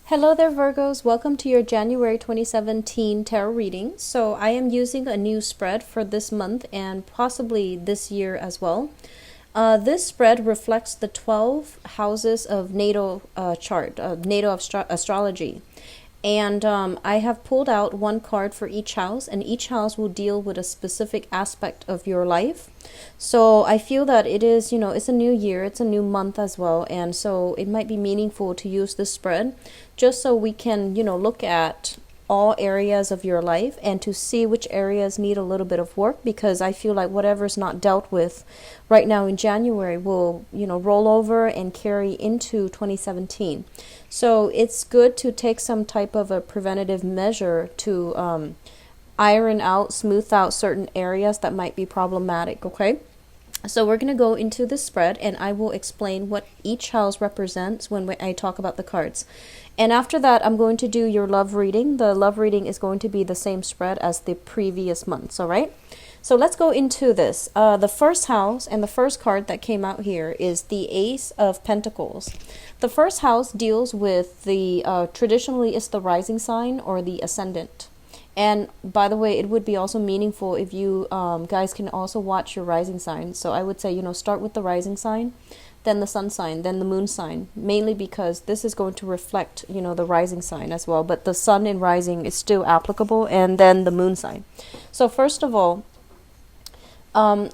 Hello there, Virgos. Welcome to your January 2017 tarot reading. So, I am using a new spread for this month and possibly this year as well. This spread reflects the 12 houses of natal chart, natal astrology. And I have pulled out one card for each house, and each house will deal with a specific aspect of your life. So I feel that it is, it's a new year, it's a new month as well. And so it might be meaningful to use this spread just so we can, look at all areas of your life and to see which areas need a little bit of work, because I feel like whatever's not dealt with right now in January will, roll over and carry into 2017. So it's good to take some type of a preventative measure to iron out, smooth out certain areas that might be problematic, okay? So we're going to go into the spread, and I will explain what each house represents when I talk about the cards. And after that, I'm going to do your love reading. The love reading is going to be the same spread as the previous months, all right? So let's go into this. The first house and the first card that came out here is the Ace of Pentacles. The first house deals with the, traditionally it's the rising sign or the ascendant. And by the way, it would be also meaningful if you guys can also watch your rising sign. So I would say, start with the rising sign, then the sun sign, then the moon sign, mainly because this is going to reflect, the rising sign as well. But the sun and rising is still applicable, and then the moon sign. So first of all,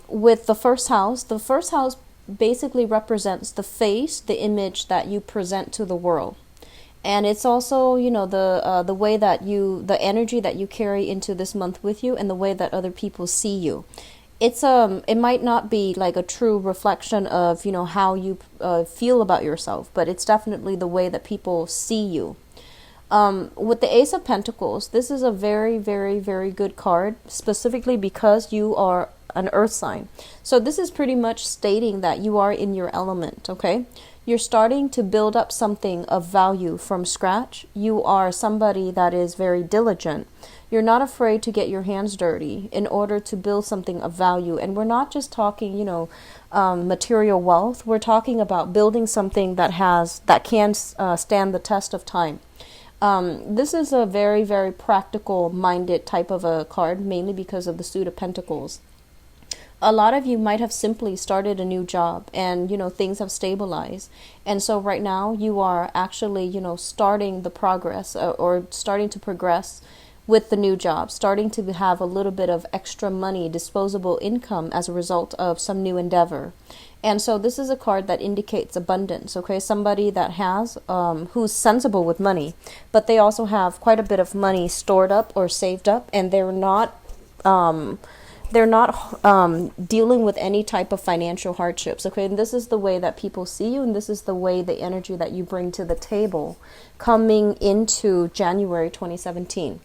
with the first house basically represents the face, the image that you present to the world. And it's also, the way that the energy that you carry into this month with you, and the way that other people see you. It might not be like a true reflection of, how you feel about yourself, but it's definitely the way that people see you. With the Ace of Pentacles, this is a very, very, very good card, specifically because you are an earth sign. So this is pretty much stating that you are in your element, okay? You're starting to build up something of value from scratch. You are somebody that is very diligent. You're not afraid to get your hands dirty in order to build something of value. And we're not just talking, material wealth. We're talking about building something that can stand the test of time. This is a very, very practical minded type of a card, mainly because of the Suit of Pentacles. A lot of you might have simply started a new job, and things have stabilized, and so right now you are actually starting the progress, or starting to progress with the new job, starting to have a little bit of extra money, disposable income as a result of some new endeavor. And so this is a card that indicates abundance, okay? Somebody that has who's sensible with money, but they also have quite a bit of money stored up or saved up, and they're not dealing with any type of financial hardships, okay? And this is the way that people see you, and this is the way, the energy that you bring to the table coming into January 2017.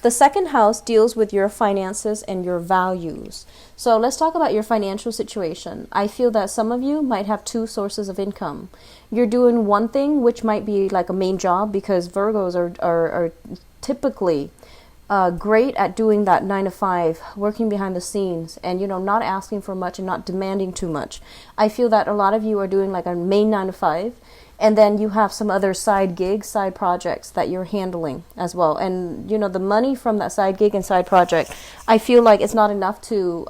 The second house deals with your finances and your values. So let's talk about your financial situation. I feel that some of you might have two sources of income. You're doing one thing, which might be like a main job, because Virgos are typically great at doing that 9 to 5, working behind the scenes, and not asking for much and not demanding too much. I feel that a lot of you are doing like a main 9 to 5, and then you have some other side gigs, side projects that you're handling as well. And the money from that side gig and side project, I feel like it's not enough to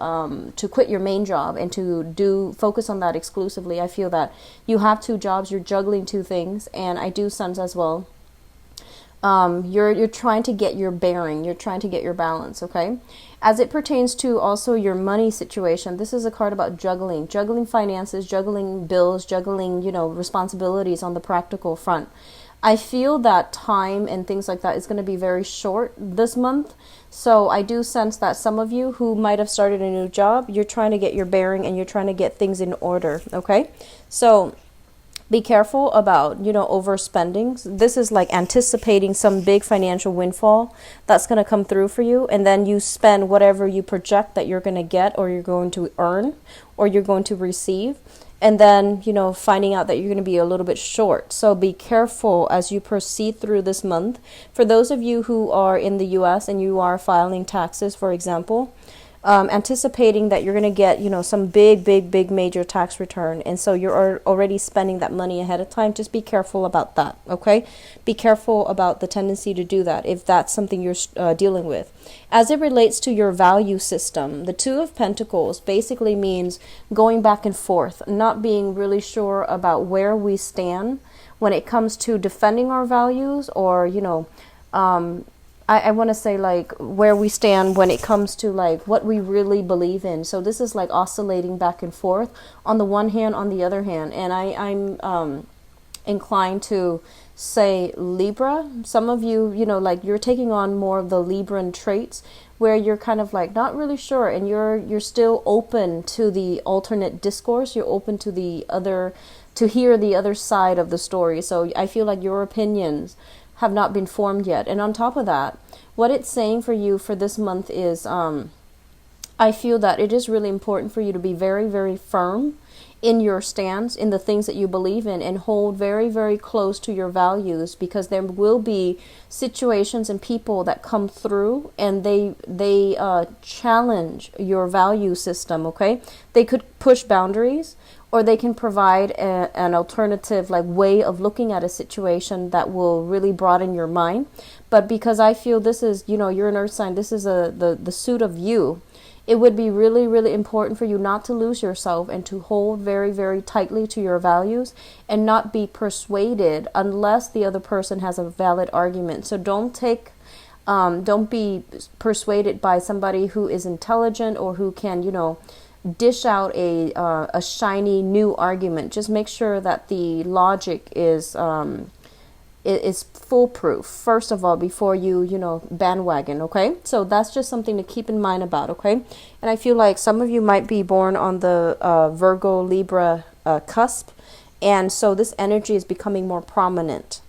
quit your main job and to focus on that exclusively. I feel that you have two jobs, you're juggling two things, and I do sense as well. You're trying to get your bearing, you're trying to get your balance, okay? As it pertains to also your money situation, this is a card about juggling finances, juggling bills, juggling, responsibilities on the practical front. I feel that time and things like that is going to be very short this month. So I do sense that some of you who might have started a new job, you're trying to get your bearing and you're trying to get things in order, okay? So be careful about, overspending. This is like anticipating some big financial windfall that's going to come through for you. And then you spend whatever you project that you're going to get, or you're going to earn, or you're going to receive. And then, finding out that you're going to be a little bit short. So be careful as you proceed through this month. For those of you who are in the US and you are filing taxes, for example, anticipating that you're going to get, some big major tax return. And so you're already spending that money ahead of time. Just be careful about that. Okay. Be careful about the tendency to do that if that's something you're dealing with. As it relates to your value system, the Two of Pentacles basically means going back and forth, not being really sure about where we stand when it comes to defending our values, or, I want to say like where we stand when it comes to like what we really believe in. So this is like oscillating back and forth on the one hand, on the other hand. And I'm inclined to say Libra. Some of you, like you're taking on more of the Libran traits where you're kind of like not really sure, and you're still open to the alternate discourse. You're open to to hear the other side of the story. So I feel like your opinions have not been formed yet. And on top of that, what it's saying for you for this month is I feel that it is really important for you to be very, very firm in your stance, in the things that you believe in, and hold very, very close to your values, because there will be situations and people that come through and they challenge your value system. Okay, they could push boundaries, or they can provide an alternative like way of looking at a situation that will really broaden your mind. But because I feel this is, you're an earth sign, this is the suit of you, it would be really, really important for you not to lose yourself and to hold very, very tightly to your values and not be persuaded unless the other person has a valid argument. So don't be persuaded by somebody who is intelligent or who can, dish out a shiny new argument. Just make sure that the logic is foolproof first of all before you bandwagon. Okay, so that's just something to keep in mind about. Okay, and I feel like some of you might be born on the Virgo Libra cusp, and so this energy is becoming more prominent.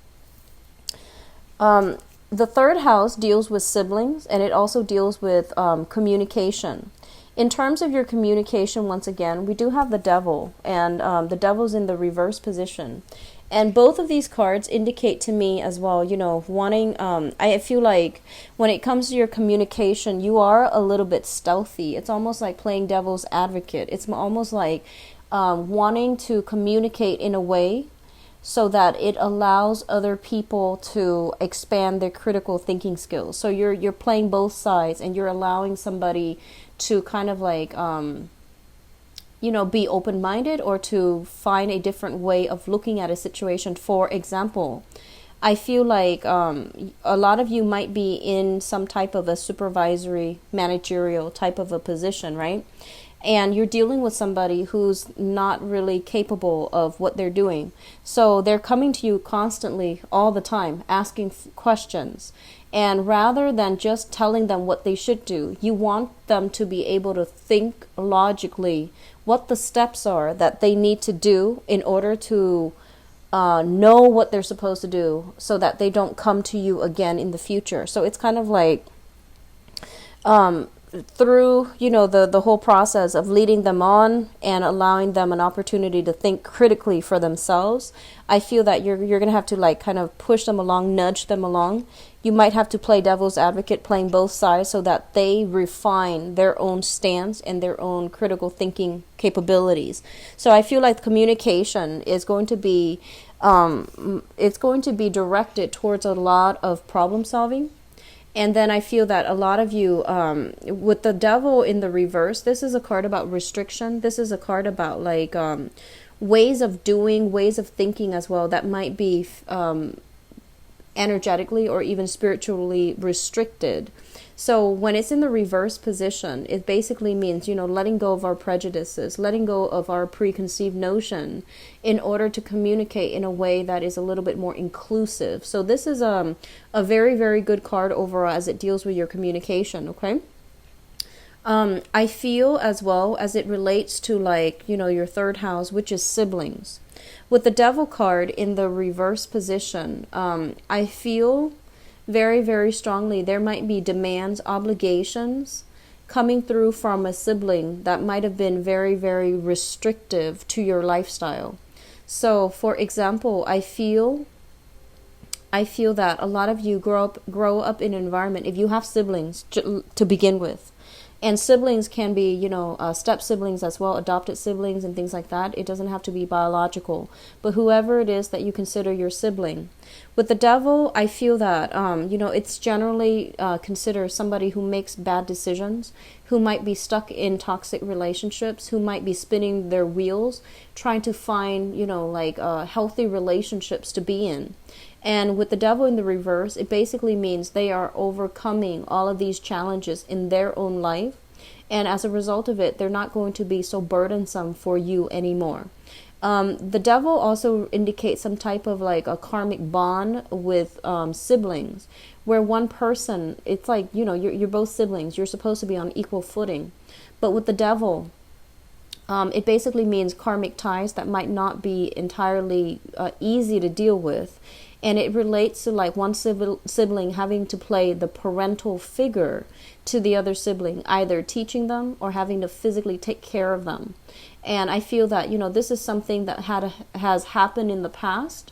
The third house deals with siblings, and it also deals with communication. In terms of your communication, once again, we do have the devil, and the devil's in the reverse position. And both of these cards indicate to me as well, wanting, I feel like when it comes to your communication, you are a little bit stealthy. It's almost like playing devil's advocate. It's almost like wanting to communicate in a way so that it allows other people to expand their critical thinking skills. So you're playing both sides, and you're allowing somebody to kind of like, be open-minded, or to find a different way of looking at a situation. For example, I feel like a lot of you might be in some type of a supervisory, managerial type of a position, right? And you're dealing with somebody who's not really capable of what they're doing. So they're coming to you constantly, all the time, asking questions. And rather than just telling them what they should do, you want them to be able to think logically what the steps are that they need to do in order to know what they're supposed to do, so that they don't come to you again in the future. So it's kind of like through the whole process of leading them on and allowing them an opportunity to think critically for themselves, I feel that you're going to have to like kind of push them along, nudge them along. You might have to play devil's advocate, playing both sides, so that they refine their own stance and their own critical thinking capabilities. So I feel like communication is going to be it's going to be directed towards a lot of problem solving. And then I feel that a lot of you, with the devil in the reverse, this is a card about restriction. This is a card about like ways of doing, ways of thinking as well, that might be energetically or even spiritually restricted. So when it's in the reverse position, it basically means, letting go of our prejudices, letting go of our preconceived notion in order to communicate in a way that is a little bit more inclusive. So this is a very, very good card overall as it deals with your communication, okay? I feel as well as it relates to like, your third house, which is siblings. With the devil card in the reverse position, I feel very, very strongly there might be demands, obligations coming through from a sibling that might have been very, very restrictive to your lifestyle. So, for example, I feel that a lot of you grow up in an environment, if you have siblings to begin with, And siblings can be, step siblings as well, adopted siblings and things like that. It doesn't have to be biological, but whoever it is that you consider your sibling. With the devil, I feel that, it's generally considered somebody who makes bad decisions, who might be stuck in toxic relationships, who might be spinning their wheels, trying to find, healthy relationships to be in. And with the devil in the reverse, it basically means they are overcoming all of these challenges in their own life. And as a result of it, they're not going to be so burdensome for you anymore. The devil also indicates some type of like a karmic bond with siblings, where one person, it's like, you're both siblings. You're supposed to be on equal footing. But with the devil, it basically means karmic ties that might not be entirely easy to deal with. And it relates to like one sibling having to play the parental figure to the other sibling, either teaching them or having to physically take care of them. And I feel that, this is something that has happened in the past.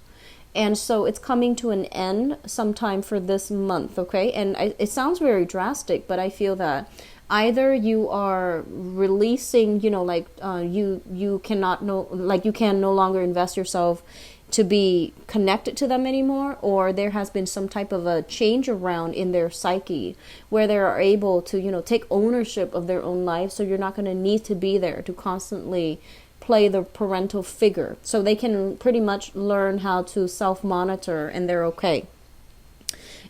And so it's coming to an end sometime for this month, okay? And it sounds very drastic, but I feel that either you are releasing, you cannot you can no longer invest yourself to be connected to them anymore, or there has been some type of a change around in their psyche where they are able to, take ownership of their own life. So you're not going to need to be there to constantly play the parental figure. So they can pretty much learn how to self-monitor and they're okay.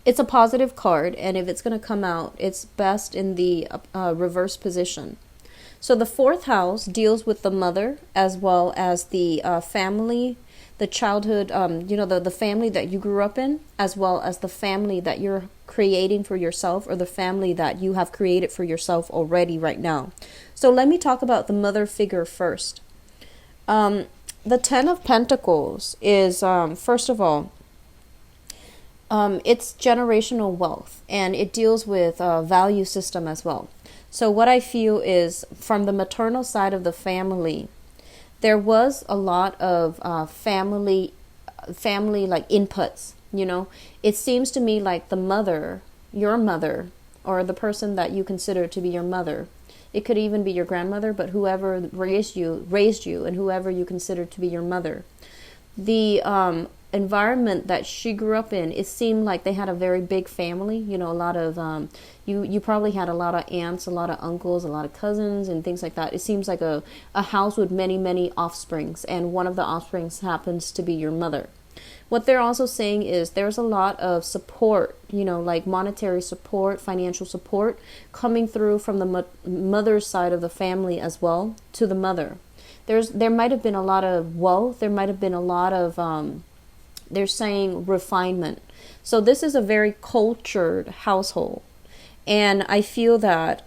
It's a positive card, and if it's going to come out, it's best in the reverse position. So the fourth house deals with the mother as well as the family, the childhood, the family that you grew up in, as well as the family that you're creating for yourself, or the family that you have created for yourself already right now. So let me talk about the mother figure first. The Ten of Pentacles is, first of all, it's generational wealth, and it deals with value system as well. So what I feel is, from the maternal side of the family, there was a lot of family like inputs. It seems to me like the mother, your mother, or the person that you consider to be your mother. It could even be your grandmother, but whoever raised you, and whoever you consider to be your mother. The environment that she grew up in, it seemed like they had a very big family. A lot of you probably had a lot of aunts, a lot of uncles, a lot of cousins and things like that. It seems like a house with many offsprings, and one of the offsprings happens to be your mother. What they're also saying is there's a lot of support, like monetary support, financial support coming through from the mother's side of the family as well to the mother. There might have been a lot of wealth. There might have been a lot of they're saying refinement. So this is a very cultured household. And I feel that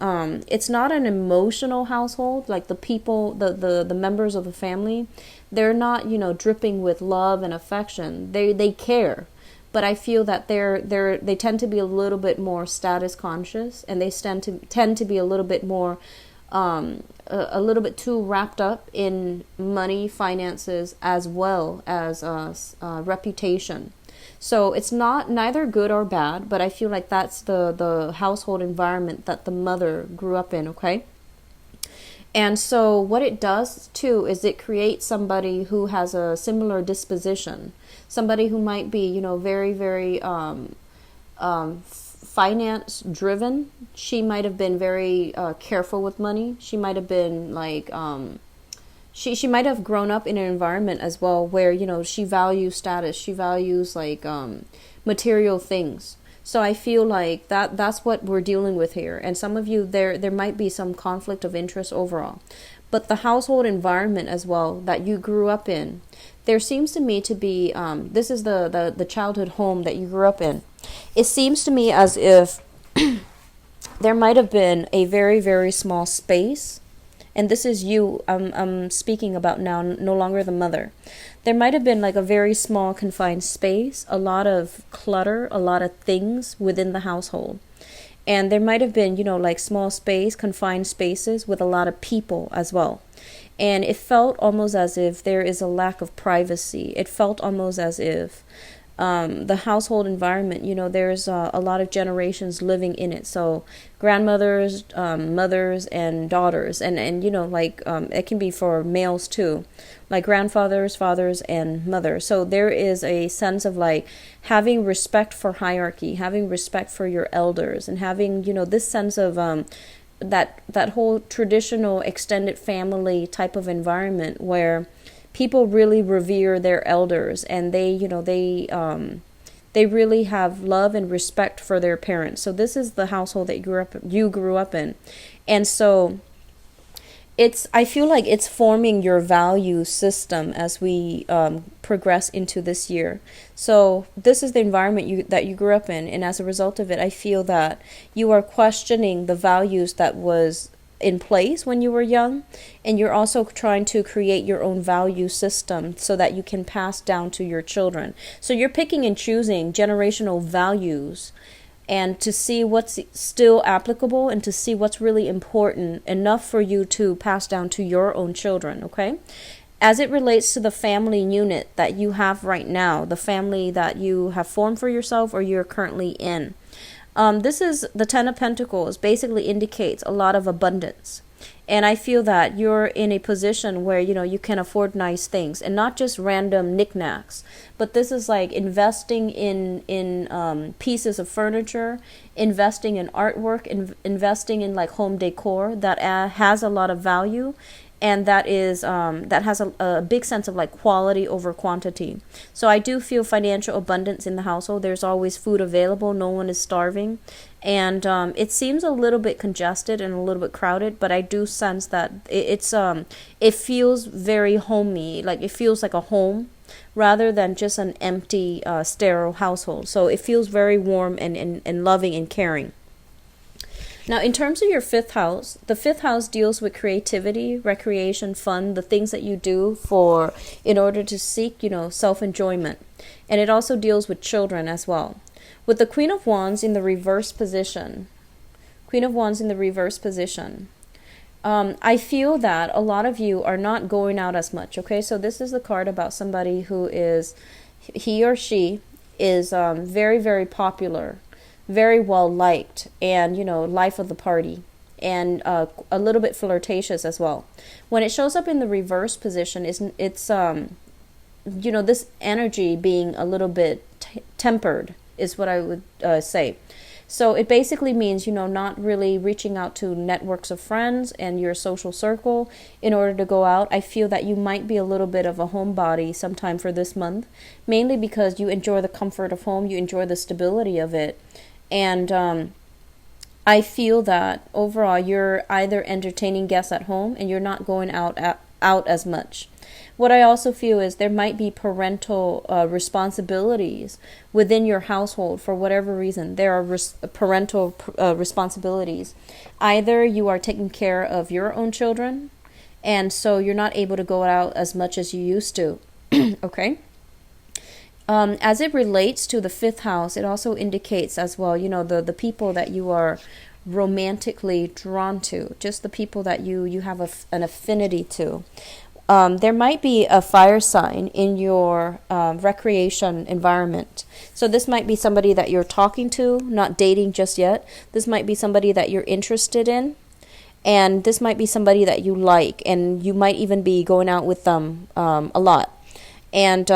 it's not an emotional household. Like the people, the members of the family, they're not, dripping with love and affection. They care. But I feel that they tend to be a little bit more status conscious, and they tend to be a little bit more a little bit too wrapped up in money, finances, as well as reputation. So it's neither good or bad, but I feel like that's the household environment that the mother grew up in, okay? And so what it does too is it creates somebody who has a similar disposition, somebody who might be, very, very finance driven. She might have been very careful with money. She might have been like she might have grown up in an environment as well where she values status. She values like material things. So I feel like that's what we're dealing with here. And some of you, there might be some conflict of interest overall. But the household environment as well that you grew up in, there seems to me to be, this is the childhood home that you grew up in. It seems to me as if there might have been a very, very small space. And this is you, I'm speaking about now, no longer the mother. There might have been like a very small confined space, a lot of clutter, a lot of things within the household. And there might have been, like small space, confined spaces with a lot of people as well. And it felt almost as if there is a lack of privacy. It felt almost as if the household environment, there's a lot of generations living in it. So grandmothers, mothers, and daughters, and it can be for males too, like grandfathers, fathers, and mothers. So there is a sense of like having respect for hierarchy, having respect for your elders, and having this sense of that whole traditional extended family type of environment where people really revere their elders, and they really have love and respect for their parents. So this is the household that you grew up in. And so I feel like it's forming your value system as we progress into this year. So this is the environment that you grew up in, and as a result of it, I feel that you are questioning the values that was in place when you were young, and you're also trying to create your own value system so that you can pass down to your children. So you're picking and choosing generational values, and to see what's still applicable and to see what's really important enough for you to pass down to your own children, okay? As it relates to the family unit that you have right now, the family that you have formed for yourself or you're currently in, this is the Ten of Pentacles, basically indicates a lot of abundance. And I feel that you're in a position where, you can afford nice things and not just random knickknacks, but this is like investing in pieces of furniture, investing in artwork, investing in like home decor that has a lot of value. And that has a big sense of like quality over quantity. So I do feel financial abundance in the household. There's always food available. No one is starving. And it seems a little bit congested and a little bit crowded, but I do sense that it feels very homey. Like it feels like a home rather than just an empty, sterile household. So it feels very warm and loving and caring. Now, in terms of your fifth house, the fifth house deals with creativity, recreation, fun, the things that you do in order to seek, self-enjoyment. And it also deals with children as well. With the Queen of Wands in the reverse position, I feel that a lot of you are not going out as much, okay? So this is the card about somebody who he or she is very, very popular, very well liked, and life of the party, and a little bit flirtatious as well. When it shows up in the reverse position, it's this energy being a little bit tempered is what I would say. So it basically means not really reaching out to networks of friends and your social circle in order to go out. I feel that you might be a little bit of a homebody sometime for this month, mainly because you enjoy the comfort of home, you enjoy the stability of it. And I feel that overall you're either entertaining guests at home and you're not going out as much. What I also feel is there might be parental responsibilities within your household for whatever reason. There are parental responsibilities. Either you are taking care of your own children, and so you're not able to go out as much as you used to. Okay? As it relates to the fifth house, it also indicates as well, the people that you are romantically drawn to, just the people that you have an affinity to. There might be a fire sign in your recreation environment. So this might be somebody that you're talking to, not dating just yet. This might be somebody that you're interested in. And this might be somebody that you like, and you might even be going out with them a lot. And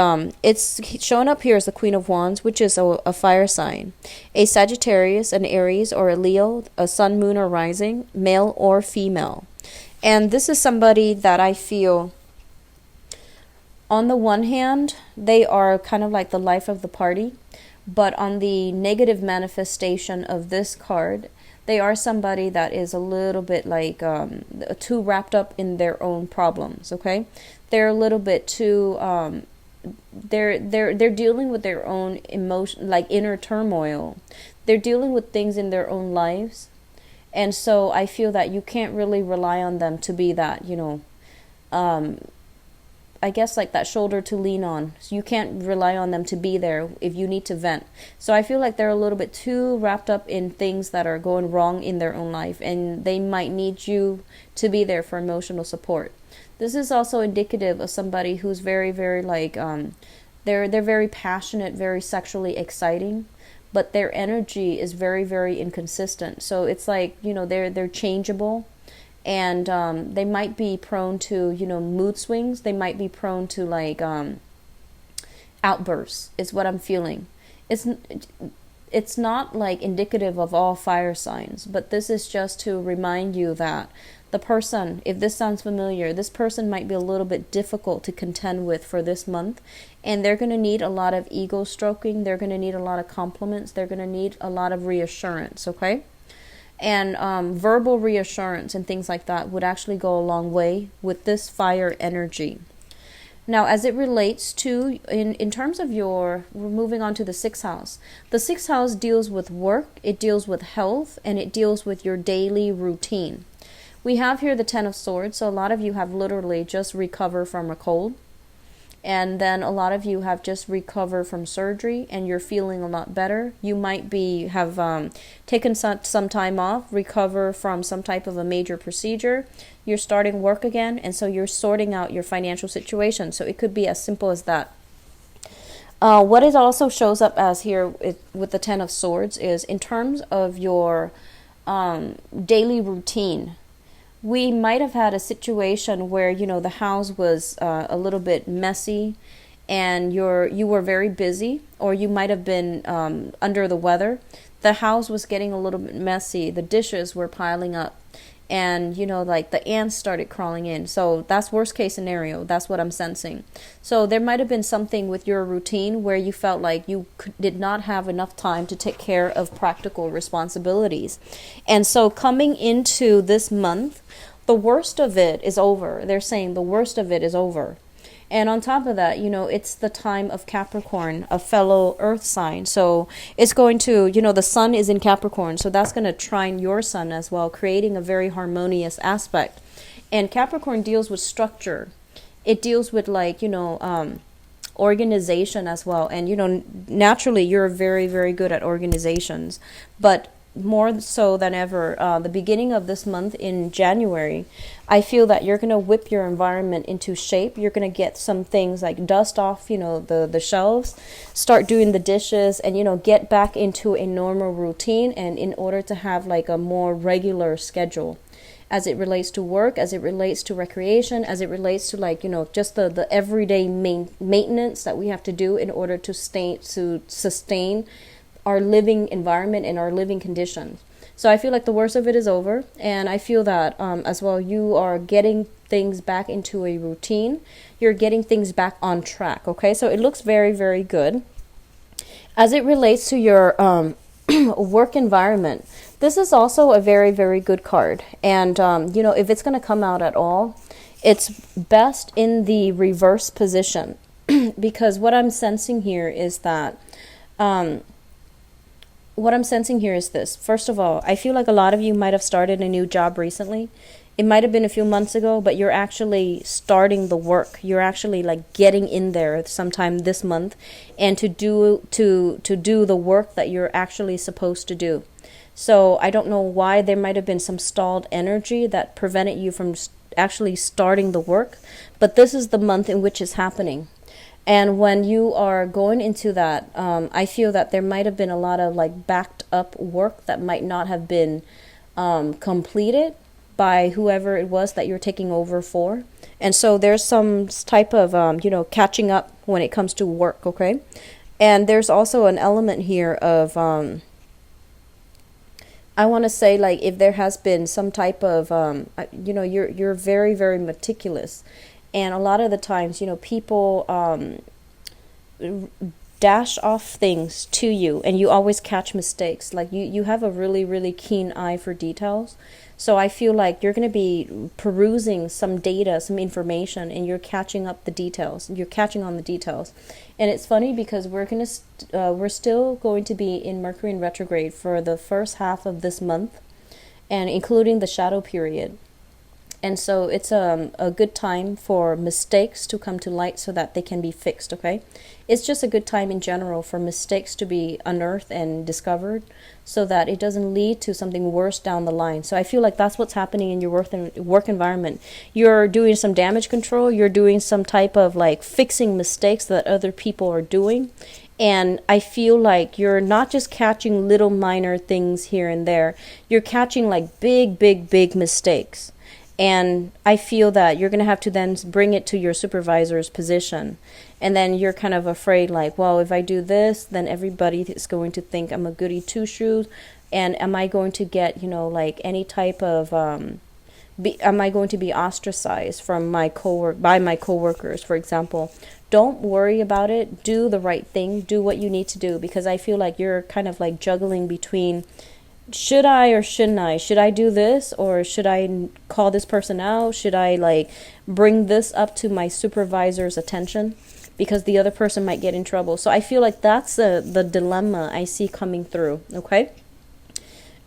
it's shown up here as the Queen of Wands, which is a fire sign. A Sagittarius, an Aries, or a Leo, a Sun, Moon, or Rising, male or female. And this is somebody that I feel, on the one hand, they are kind of like the life of the party. But on the negative manifestation of this card, they are somebody that is a little bit like too wrapped up in their own problems, okay? They're a little bit too they're dealing with their own emotion, like inner turmoil. They're dealing with things in their own lives. And so I feel that you can't really rely on them to be that, I guess like that shoulder to lean on. So you can't rely on them to be there if you need to vent. So I feel like they're a little bit too wrapped up in things that are going wrong in their own life, and they might need you to be there for emotional support. This is also indicative of somebody who's very, very like They're very passionate, very sexually exciting, but their energy is very, very inconsistent. So it's like, they're changeable, and they might be prone to, mood swings. They might be prone to like outbursts, is what I'm feeling. It's not like indicative of all fire signs, but this is just to remind you that the person, if this sounds familiar, this person might be a little bit difficult to contend with for this month, and they're going to need a lot of ego stroking. They're going to need a lot of compliments. They're going to need a lot of reassurance, okay? And verbal reassurance and things like that would actually go a long way with this fire energy. Now, as it relates to, in terms of we're moving on to the sixth house. The sixth house deals with work, it deals with health, and it deals with your daily routine. We have here the Ten of Swords, so a lot of you have literally just recovered from a cold. And then a lot of you have just recovered from surgery and you're feeling a lot better. You might have taken some time off, recover from some type of a major procedure. You're starting work again, and so you're sorting out your financial situation. So it could be as simple as that. What it also shows up as here with the Ten of Swords is in terms of your daily routine. We might have had a situation where, the house was a little bit messy and you were very busy, or you might have been under the weather. The house was getting a little bit messy. The dishes were piling up, and, like the ants started crawling in. So that's worst case scenario. That's what I'm sensing. So there might have been something with your routine where you felt like you did not have enough time to take care of practical responsibilities. And so coming into this month, the worst of it is over. They're saying the worst of it is over. And on top of that, it's the time of Capricorn, a fellow earth sign. So it's going to, the sun is in Capricorn. So that's going to trine your sun as well, creating a very harmonious aspect. And Capricorn deals with structure. It deals with organization as well. And, naturally, you're very, very good at organizations. But more so than ever, the beginning of this month in January, I feel that you're going to whip your environment into shape. You're going to get some things like dust off, the shelves, start doing the dishes, and, get back into a normal routine, and in order to have like a more regular schedule as it relates to work, as it relates to recreation, as it relates to just the everyday maintenance that we have to do in order to sustain our living environment and our living conditions. So I feel like the worst of it is over, and I feel that as well you are getting things back into a routine. You're getting things back on track, okay? So it looks very, very good. As it relates to your work environment, this is also a very, very good card. And, if it's going to come out at all, it's best in the reverse position because what I'm sensing here is that this. First of all, I feel like a lot of you might have started a new job recently. It might have been a few months ago, but you're actually starting the work. You're actually like getting in there sometime this month, and to do the work that you're actually supposed to do. So I don't know why there might have been some stalled energy that prevented you from actually starting the work, but this is the month in which it's happening. And when you are going into that, I feel that there might have been a lot of like backed up work that might not have been completed by whoever it was that you're taking over for. And so there's some type of, catching up when it comes to work, okay? And there's also an element here of, I want to say, like, if there has been some type of, you're very, very meticulous. And a lot of the times, people dash off things to you, and you always catch mistakes. Like you have a really, really keen eye for details. So I feel like you're going to be perusing some data, some information, and you're catching up the details. You're catching on the details. And it's funny because we're still going to be in Mercury in retrograde for the first half of this month, and including the shadow period. And so it's a good time for mistakes to come to light so that they can be fixed, okay? It's just a good time in general for mistakes to be unearthed and discovered so that it doesn't lead to something worse down the line. So I feel like that's what's happening in your work environment. You're doing some damage control. You're doing some type of like fixing mistakes that other people are doing. And I feel like you're not just catching little minor things here and there. You're catching like big mistakes. And I feel that you're going to have to then bring it to your supervisor's position. And then you're kind of afraid like, well, if I do this, then everybody is going to think I'm a goody two-shoes. And am I going to get, like any type of, am I going to be ostracized from by my coworkers, for example? Don't worry about it. Do the right thing. Do what you need to do. Because I feel like you're kind of like juggling between, should I or shouldn't I? Should I do this or should I call this person out? Should I like bring this up to my supervisor's attention? Because the other person might get in trouble. So I feel like that's the dilemma I see coming through, okay?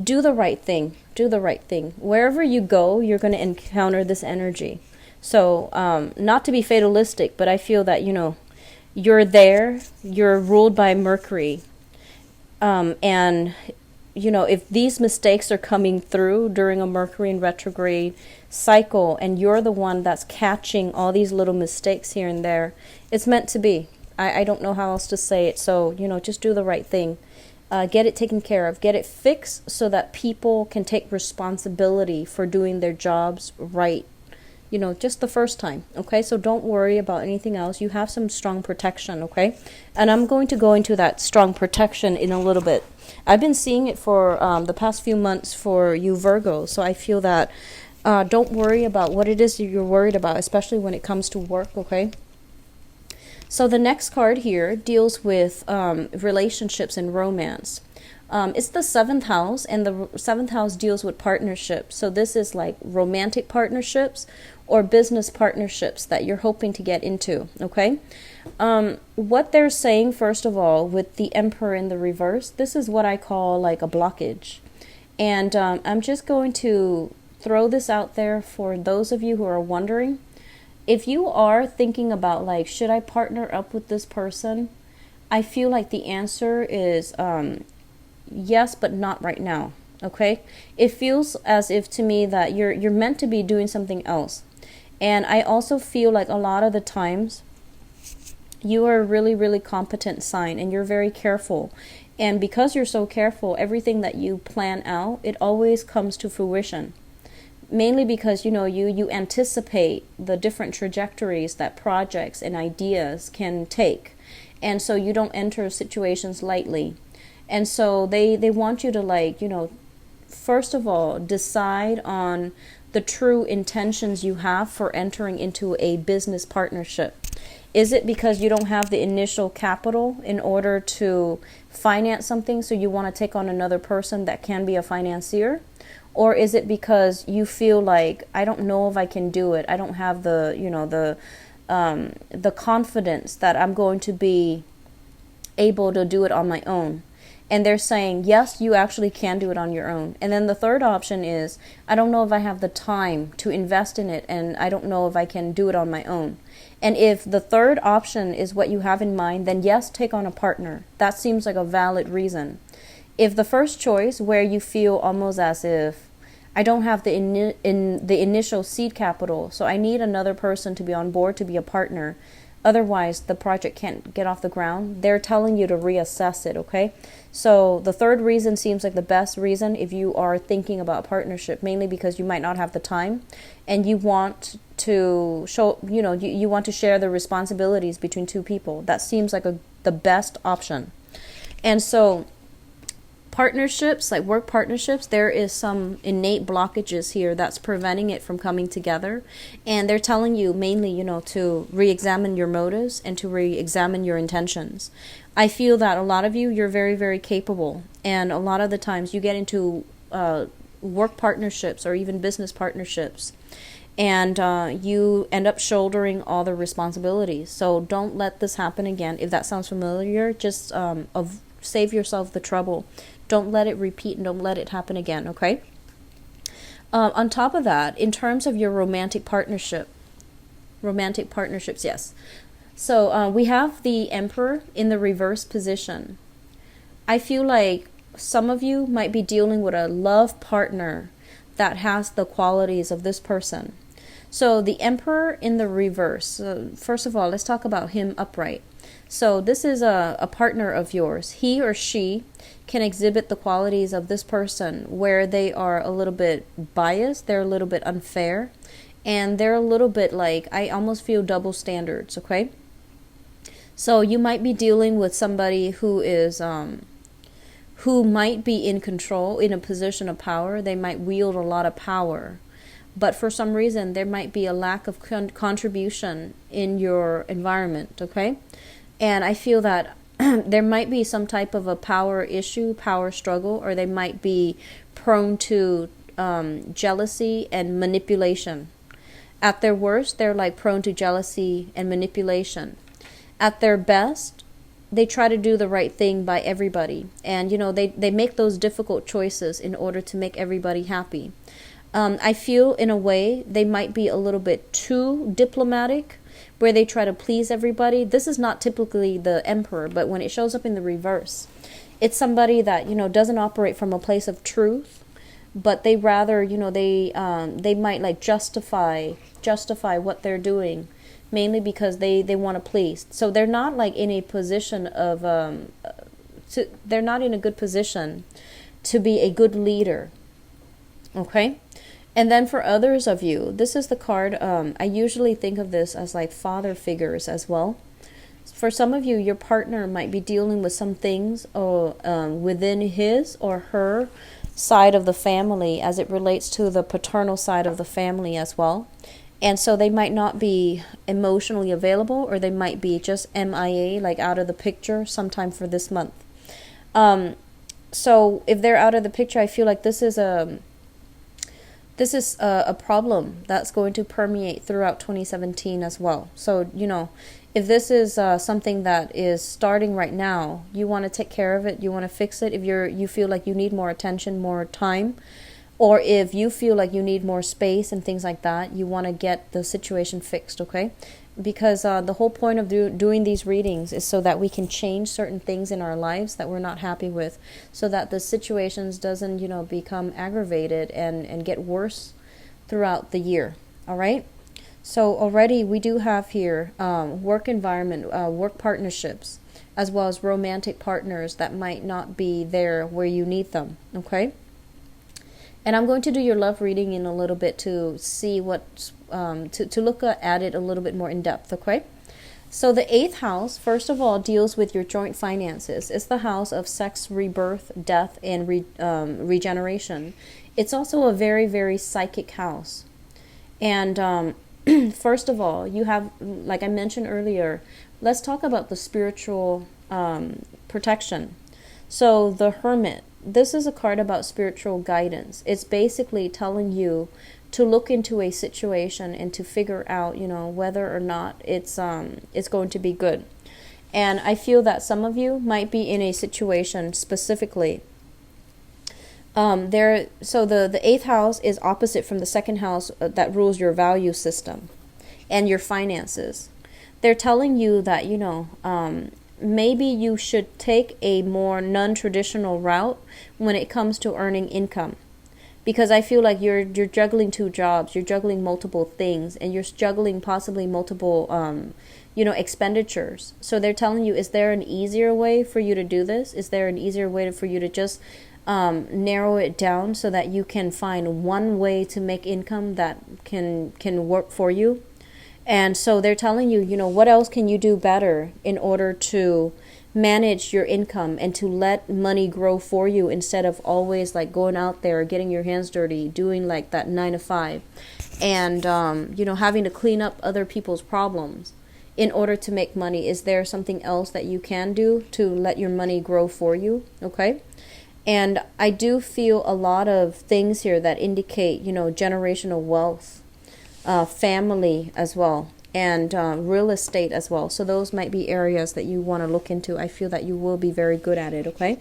Do the right thing. Do the right thing. Wherever you go, you're going to encounter this energy. So not to be fatalistic, but I feel that, you're there. You're ruled by Mercury. And if these mistakes are coming through during a Mercury in retrograde cycle and you're the one that's catching all these little mistakes here and there, it's meant to be. I don't know how else to say it. So, just do the right thing. Get it taken care of. Get it fixed so that people can take responsibility for doing their jobs right. Just the first time, okay? So don't worry about anything else. You have some strong protection, okay? And I'm going to go into that strong protection in a little bit. I've been seeing it for the past few months for you Virgo, so I feel that don't worry about what it is that you're worried about, especially when it comes to work, okay? So the next card here deals with relationships and romance. It's the 7th house, and the 7th house deals with partnerships. So this is like romantic partnerships or business partnerships that you're hoping to get into, okay? What they're saying, first of all, with the Emperor in the reverse, this is what I call like a blockage. And I'm just going to throw this out there for those of you who are wondering. If you are thinking about like, should I partner up with this person? I feel like the answer is yes, but not right now. Okay, it feels as if to me that you're meant to be doing something else, and I also feel like a lot of the times you are a really competent sign, and you're very careful. And because you're so careful, everything that you plan out, it always comes to fruition. Mainly because you anticipate the different trajectories that projects and ideas can take, and so you don't enter situations lightly. And so they want you to first of all, decide on the true intentions you have for entering into a business partnership. Is it because you don't have the initial capital in order to finance something, so you want to take on another person that can be a financier? Or is it because you feel like, I don't know if I can do it. I don't have the confidence that I'm going to be able to do it on my own. And they're saying, yes, you actually can do it on your own. And then the third option is, I don't know if I have the time to invest in it, and I don't know if I can do it on my own. And if the third option is what you have in mind, then yes, take on a partner. That seems like a valid reason. If the first choice, where you feel almost as if, I don't have the initial seed capital, so I need another person to be on board to be a partner, otherwise the project can't get off the ground, they're telling you to reassess it, okay? So the third reason seems like the best reason if you are thinking about a partnership, mainly because you might not have the time and you want to show, you want to share the responsibilities between two people. That seems like the best option. And so partnerships, like work partnerships, there is some innate blockages here that's preventing it from coming together. And they're telling you mainly, to re-examine your motives and to re-examine your intentions. I feel that a lot of you're very, very capable. And a lot of the times you get into work partnerships or even business partnerships, and you end up shouldering all the responsibilities. So don't let this happen again. If that sounds familiar, just save yourself the trouble. Don't let it repeat and don't let it happen again, okay? On top of that, in terms of your romantic partnerships, yes. So we have the Emperor in the reverse position. I feel like some of you might be dealing with a love partner that has the qualities of this person. So the Emperor in the reverse. First of all, let's talk about him upright. So this is a partner of yours. He or she can exhibit the qualities of this person where they are a little bit biased, they're a little bit unfair, and they're a little bit like, I almost feel double standards, okay? So you might be dealing with somebody who is who might be in control, in a position of power. They might wield a lot of power, but for some reason there might be a lack of contribution in your environment, okay? And I feel that there might be some type of a power issue, power struggle, or they might be prone to jealousy and manipulation. At their worst, they're like prone to jealousy and manipulation. At their best, they try to do the right thing by everybody. And, you know, they make those difficult choices in order to make everybody happy. I feel in a way they might be a little bit too diplomatic, where they try to please everybody. This is not typically the Emperor, but when it shows up in the reverse, it's somebody that, you know, doesn't operate from a place of truth, but they rather, you know, they might like justify what they're doing, mainly because they want to please. So they're not like in a position of they're not in a good position to be a good leader. Okay? And then for others of you, this is the card, I usually think of this as like father figures as well. For some of you, your partner might be dealing with some things within his or her side of the family as it relates to the paternal side of the family as well. And so they might not be emotionally available, or they might be just MIA, like out of the picture sometime for this month. So if they're out of the picture, I feel like this is a problem that's going to permeate throughout 2017 as well. So, you know, if this is something that is starting right now, you want to take care of it, you want to fix it. If you feel like you need more attention, more time, or if you feel like you need more space and things like that, you want to get the situation fixed, okay? Because the whole point of doing these readings is so that we can change certain things in our lives that we're not happy with, so that the situations doesn't, you know, become aggravated and get worse throughout the year, all right? So already we do have here work environment, work partnerships, as well as romantic partners that might not be there where you need them, okay? And I'm going to do your love reading in a little bit to see what, to look at it a little bit more in depth, okay? So the 8th house, first of all, deals with your joint finances. It's the house of sex, rebirth, death, and regeneration. It's also a very, very psychic house. And first of all, you have, like I mentioned earlier, let's talk about the spiritual protection. So the Hermit. This is a card about spiritual guidance. It's basically telling you to look into a situation and to figure out, you know, whether or not it's going to be good. And I feel that some of you might be in a situation specifically. So the 8th house is opposite from the 2nd house that rules your value system and your finances. They're telling you that, you know, maybe you should take a more non-traditional route when it comes to earning income, because I feel like you're juggling 2 jobs, you're juggling multiple things, and you're juggling possibly multiple expenditures. So they're telling you, is there an easier way for you to do this? Is there an easier way for you to just narrow it down so that you can find one way to make income that can work for you? And so they're telling you, you know, what else can you do better in order to manage your income and to let money grow for you, instead of always like going out there, getting your hands dirty, doing like that 9 to 5, and, having to clean up other people's problems in order to make money. Is there something else that you can do to let your money grow for you? Okay. And I do feel a lot of things here that indicate, you know, generational wealth, family as well, and real estate as well. So those might be areas that you want to look into. I feel that you will be very good at it, okay?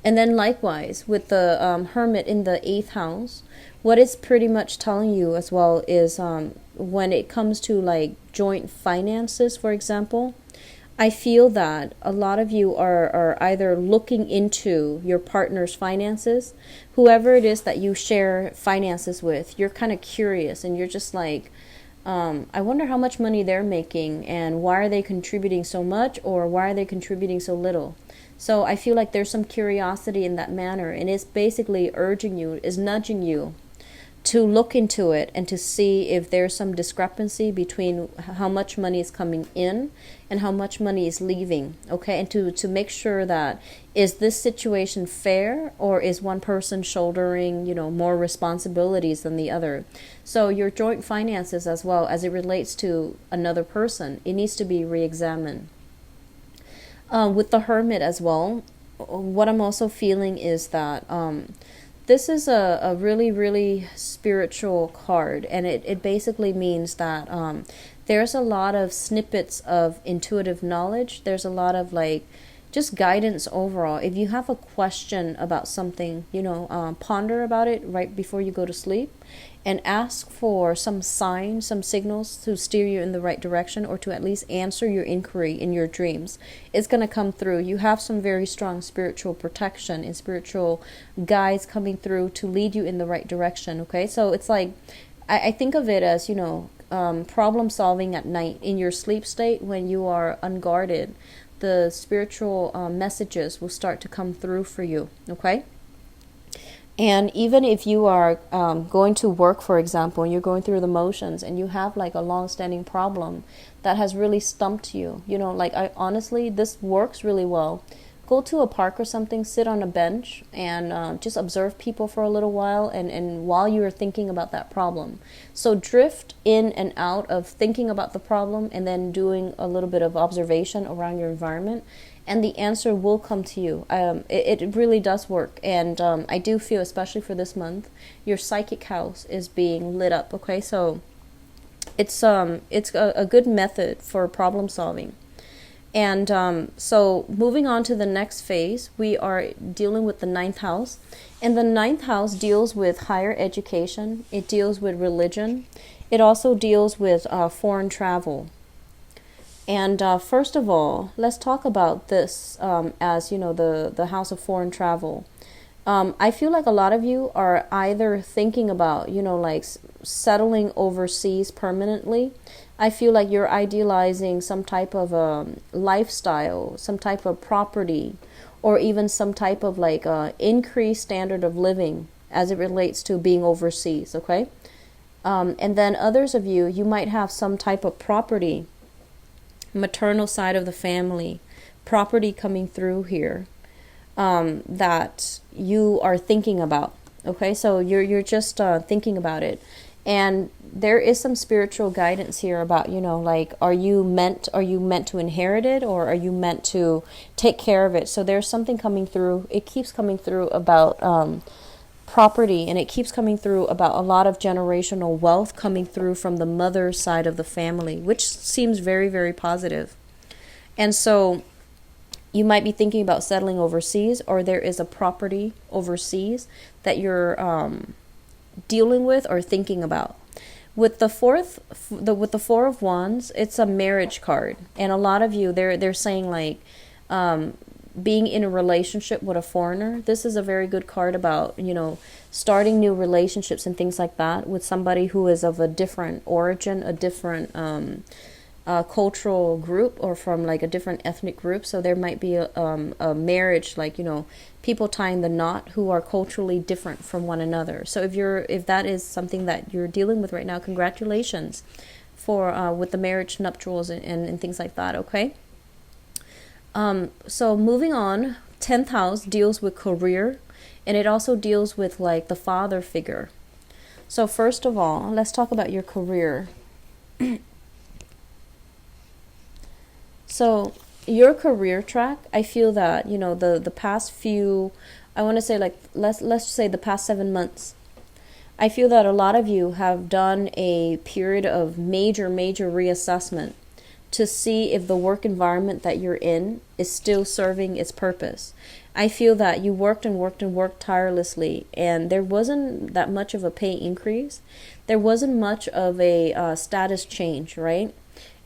And then likewise with the Hermit in the 8th house, what it's pretty much telling you as well is when it comes to like joint finances, for example, I feel that a lot of you are either looking into your partner's finances, whoever it is that you share finances with, you're kind of curious and you're just like, I wonder how much money they're making and why are they contributing so much or why are they contributing so little. So I feel like there's some curiosity in that manner, and it's basically urging you, is nudging you to look into it and to see if there's some discrepancy between how much money is coming in and how much money is leaving, okay? And to make sure that, is this situation fair, or is one person shouldering, more responsibilities than the other? So your joint finances as well, as it relates to another person, it needs to be re-examined. With the Hermit as well, what I'm also feeling is that this is a really, really spiritual card, and it basically means that there's a lot of snippets of intuitive knowledge. There's a lot of like just guidance overall. If you have a question about something, ponder about it right before you go to sleep and ask for some signs, some signals to steer you in the right direction, or to at least answer your inquiry in your dreams. It's going to come through. You have some very strong spiritual protection and spiritual guides coming through to lead you in the right direction, okay? So it's like, I think of it as, problem solving at night in your sleep state when you are unguarded. The spiritual messages will start to come through for you, okay? And even if you are going to work, for example, and you're going through the motions and you have like a long-standing problem that has really stumped you, I honestly, this works really well. Go to a park or something, sit on a bench, and just observe people for a little while, and while you are thinking about that problem. So drift in and out of thinking about the problem and then doing a little bit of observation around your environment, and the answer will come to you. It really does work, and I do feel, especially for this month, your psychic house is being lit up, okay? So it's a good method for problem solving. And so moving on to the next phase, we are dealing with the ninth house. And the ninth house deals with higher education. It deals with religion. It also deals with foreign travel. And first of all, let's talk about this as, the house of foreign travel. I feel like a lot of you are either thinking about, settling overseas permanently. I feel like you're idealizing some type of lifestyle, some type of property, or even some type of increased standard of living as it relates to being overseas, okay? And then others of you, you might have some type of property, maternal side of the family, property coming through here that you are thinking about, okay? So you're just thinking about it. And there is some spiritual guidance here about, are you meant to inherit it, or are you meant to take care of it? So there's something coming through. It keeps coming through about property, and it keeps coming through about a lot of generational wealth coming through from the mother side of the family, which seems very, very positive. And so you might be thinking about settling overseas, or there is a property overseas that you're dealing with or thinking about. With the Four of Wands, it's a marriage card, and a lot of you, they're saying being in a relationship with a foreigner. This is a very good card about starting new relationships and things like that with somebody who is of a different origin, a different cultural group, or from a different ethnic group. So there might be a marriage, people tying the knot who are culturally different from one another. So if that is something that you're dealing with right now, congratulations for with the marriage nuptials and things like that, okay? So moving on, 10th house deals with career, and it also deals with the father figure. So first of all, let's talk about your career. So your career track, I feel that, the past few, I want to say let's say the past 7 months, I feel that a lot of you have done a period of major reassessment to see if the work environment that you're in is still serving its purpose. I feel that you worked and worked and worked tirelessly, and there wasn't that much of a pay increase. There wasn't much of a status change, right?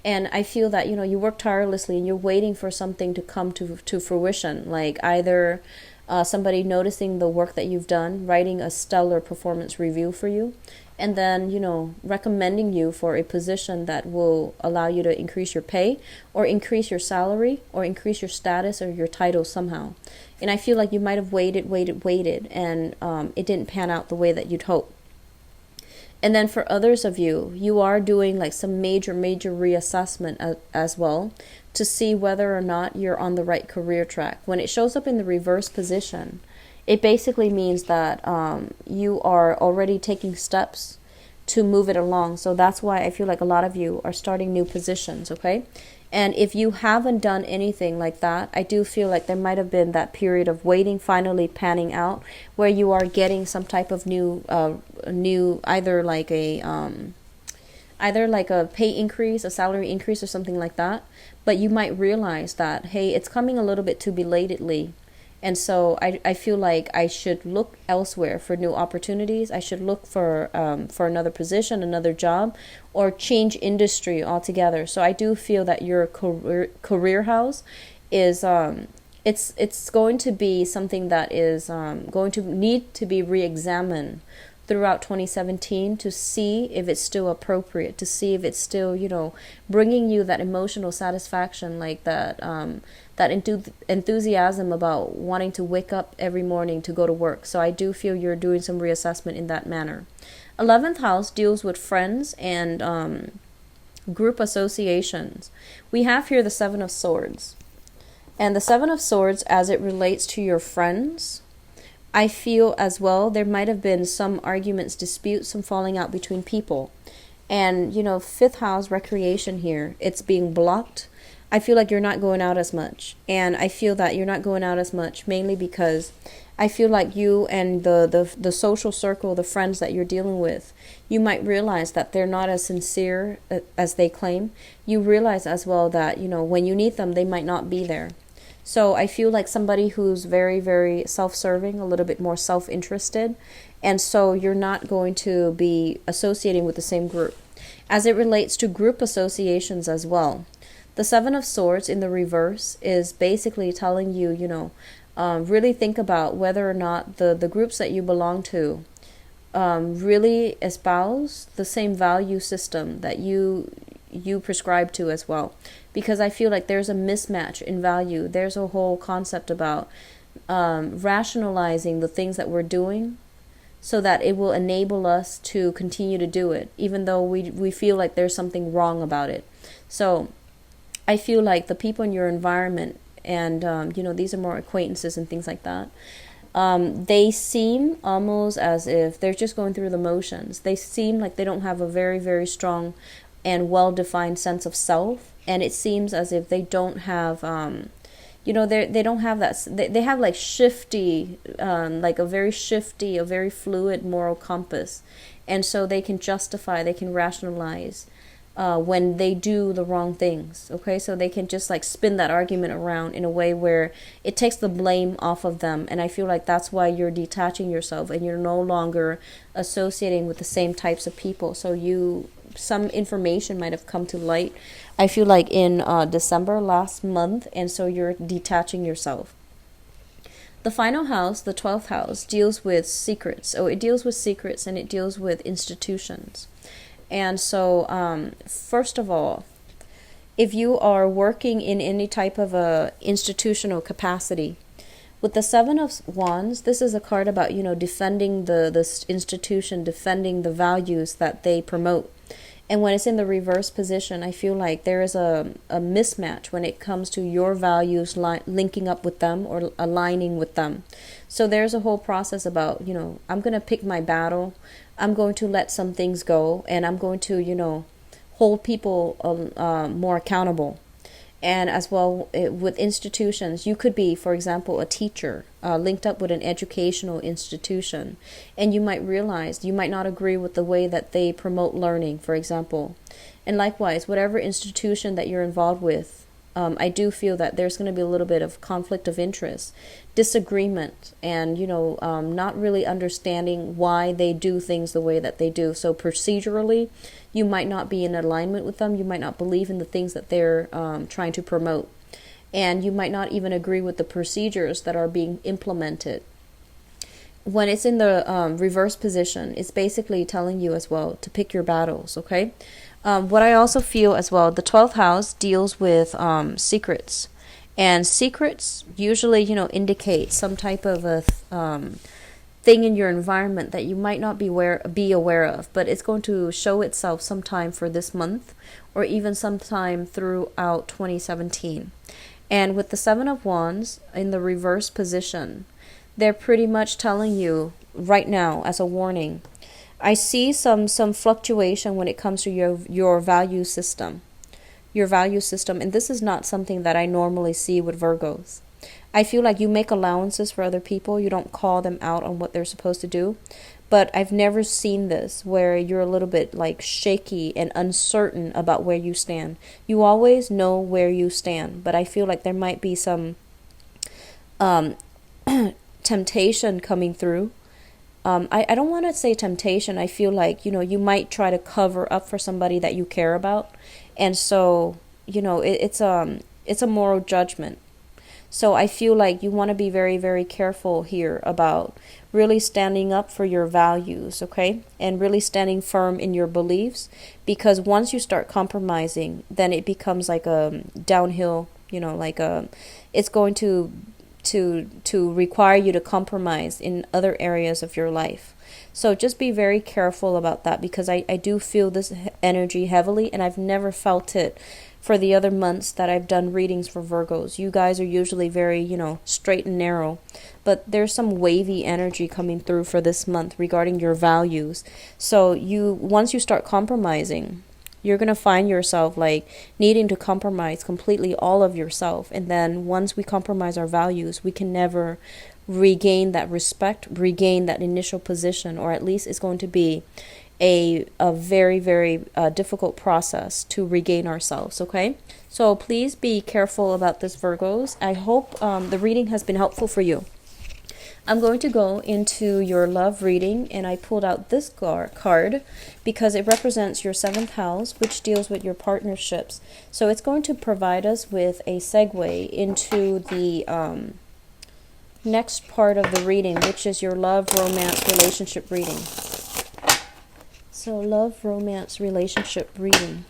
And I feel that, you work tirelessly and you're waiting for something to come to fruition, like either somebody noticing the work that you've done, writing a stellar performance review for you, and then, recommending you for a position that will allow you to increase your pay or increase your salary or increase your status or your title somehow. And I feel like you might have waited, and it didn't pan out the way that you'd hope. And then for others of you, you are doing like some major reassessment as well to see whether or not you're on the right career track. When it shows up in the reverse position, it basically means that you are already taking steps to move it along. So that's why I feel like a lot of you are starting new positions, okay? And if you haven't done anything like that, I do feel like there might have been that period of waiting finally panning out where you are getting some type of new either like a pay increase, a salary increase or something like that. But you might realize that, hey, it's coming a little bit too belatedly. And so I feel like I should look elsewhere for new opportunities. I should look for another position, another job, or change industry altogether. So I do feel that your career house is it's going to be something that is going to need to be re-examined throughout 2017 to see if it's still appropriate, to see if it's still, bringing you that emotional satisfaction, like that enthusiasm about wanting to wake up every morning to go to work. So I do feel you're doing some reassessment in that manner. 11th house deals with friends and group associations. We have here the 7 of Swords. And the 7 of Swords, as it relates to your friends, I feel as well there might have been some arguments, disputes, some falling out between people. And, 5th house recreation here, it's being blocked. I feel like you're not going out as much. And I feel that you're not going out as much mainly because I feel like you and the social circle, the friends that you're dealing with, you might realize that they're not as sincere as they claim. You realize as well that, when you need them, they might not be there. So I feel like somebody who's very, very self-serving, a little bit more self-interested. And so you're not going to be associating with the same group. As it relates to group associations as well, the 7 of Swords in the reverse is basically telling you, really think about whether or not the groups that you belong to really espouse the same value system that you prescribe to as well. Because I feel like there's a mismatch in value. There's a whole concept about rationalizing the things that we're doing so that it will enable us to continue to do it, even though we feel like there's something wrong about it. So I feel like the people in your environment, and these are more acquaintances and things like that, they seem almost as if they're just going through the motions. They seem like they don't have a very, very strong and well-defined sense of self, and it seems as if they don't have they don't have that. They have like shifty, like a very fluid moral compass, and so they can justify, they can rationalize when they do the wrong things. Okay, so they can just like spin that argument around in a way where it takes the blame off of them. And I feel like that's why you're detaching yourself and you're no longer associating with the same types of people. So some information might have come to light, I feel like in December last month, and so you're detaching yourself. The final house, the 12th house, deals with secrets. So it deals with secrets and it deals with institutions. And so, first of all, if you are working in any type of a institutional capacity, with the 7 of Wands, this is a card about, defending the institution, defending the values that they promote. And when it's in the reverse position, I feel like there is a mismatch when it comes to your values linking up with them or aligning with them. So there's a whole process about, I'm going to pick my battle. I'm going to let some things go, and I'm going to, hold people more accountable. And as well with institutions, you could be, for example, a teacher linked up with an educational institution, and you might realize you might not agree with the way that they promote learning, for example. And likewise, whatever institution that you're involved with, I do feel that there's going to be a little bit of conflict of interest, disagreement, and, not really understanding why they do things the way that they do. So procedurally, you might not be in alignment with them. You might not believe in the things that they're trying to promote. And you might not even agree with the procedures that are being implemented. When it's in the reverse position, it's basically telling you as well to pick your battles, okay? What I also feel as well, the 12th house deals with secrets. And secrets usually, indicate some type of a thing in your environment that you might not be aware of. But it's going to show itself sometime for this month or even sometime throughout 2017. And with the 7 of Wands in the reverse position, they're pretty much telling you right now as a warning. I see some fluctuation when it comes to your value system. Your value system. And this is not something that I normally see with Virgos. I feel like you make allowances for other people. You don't call them out on what they're supposed to do. But I've never seen this where you're a little bit like shaky and uncertain about where you stand. You always know where you stand. But I feel like there might be some temptation coming through. I don't want to say temptation. I feel like, you might try to cover up for somebody that you care about. And so, it's a moral judgment. So I feel like you want to be very, very careful here about really standing up for your values, okay? And really standing firm in your beliefs. Because once you start compromising, then it becomes like a downhill, it's going to require you to compromise in other areas of your life. So just be very careful about that, because I do feel this energy heavily, and I've never felt it for the other months that I've done readings for Virgos. You guys are usually very, straight and narrow, but there's some wavy energy coming through for this month regarding your values. So once you start compromising, you're going to find yourself like needing to compromise completely all of yourself. And then once we compromise our values, we can never regain that respect, regain that initial position, or at least it's going to be a very, very difficult process to regain ourselves, okay? So please be careful about this, Virgos. I hope the reading has been helpful for you. I'm going to go into your love reading, and I pulled out this card because it represents your 7th house, which deals with your partnerships. So it's going to provide us with a segue into the next part of the reading, which is your love, romance, relationship reading. So love, romance, relationship reading.